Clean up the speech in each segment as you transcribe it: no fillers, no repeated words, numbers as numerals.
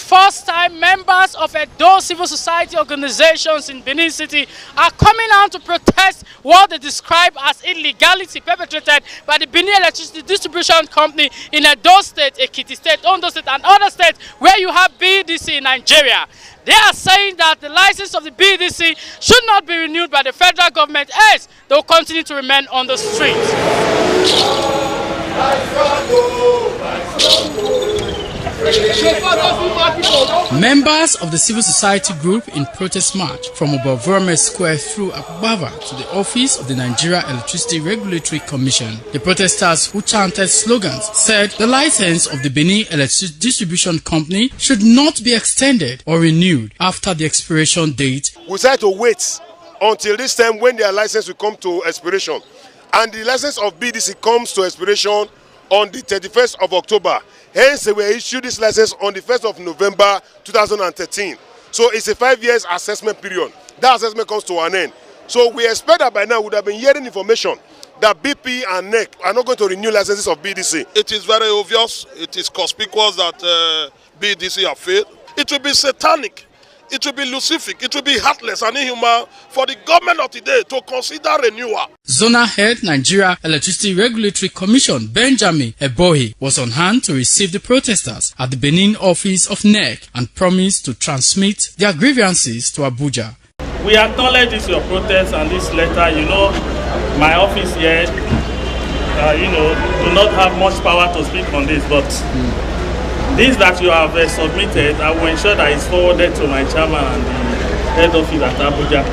first time, members of Edocso civil society organizations in Benin City are coming out to protest what they describe as illegality perpetrated by the Benin Electricity Distribution Company in Edo State, Ekiti State, Ondo State, and other states where you have BDC in Nigeria. They are saying that the license of the BDC should not be renewed by the federal government, as they will continue to remain on the streets. Members of the civil society group in protest march from Obavuame Square through Akbava to the office of the Nigeria Electricity Regulatory Commission. The protesters, who chanted slogans, said the license of the Benin Electricity Distribution Company should not be extended or renewed after the expiration date. We decided to wait until this time when their license will come to expiration. And the license of BDC comes to expiration on the 31st of October. Hence, we issued this license on the 1st of November 2013. So it's a 5 years assessment period. That assessment comes to an end. So we expect that by now we would have been hearing information that BP and NEC are not going to renew licenses of BDC. It is very obvious, it is conspicuous that BDC have failed. It will be satanic. It will be lucific, it will be heartless and inhuman for the government of today to consider renewal. Zonal Head Nigeria Electricity Regulatory Commission Benjamin Ebohi was on hand to receive the protesters at the Benin office of NEC and promised to transmit their grievances to Abuja. We acknowledge this your protest and this letter. You know, my office here, do not have much power to speak on this, but this that you have submitted, I will ensure that it's forwarded to my chairman and the head office at Abuja,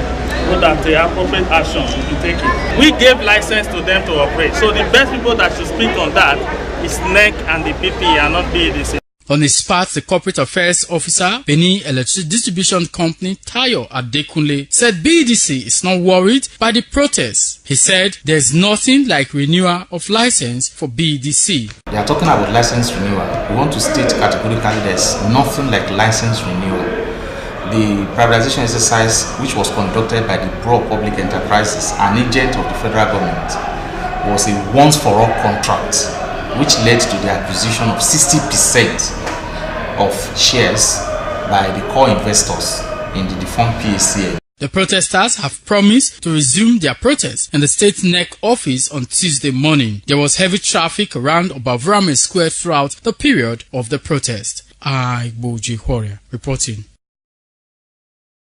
so that the appropriate action will be taken. We gave license to them to operate, so the best people that should speak on that is NEC and the PP and not BDC. On his part, the corporate affairs officer, Benin Electricity Distribution Company, Tayo Adekunle, said BDC is not worried by the protests. He said there is nothing like renewal of license for BDC. They are talking about license renewal. We want to state categorically there's nothing like license renewal. The privatization exercise, which was conducted by the Bureau of Public Enterprises, an agent of the federal government, was a once-for-all contract, which led to the acquisition of 60% of shares by the core investors in the defunct PACL. The protesters have promised to resume their protest in the state NEC office on Tuesday morning. There was heavy traffic around Obavuame Square throughout the period of the protest. Boji Warrior reporting.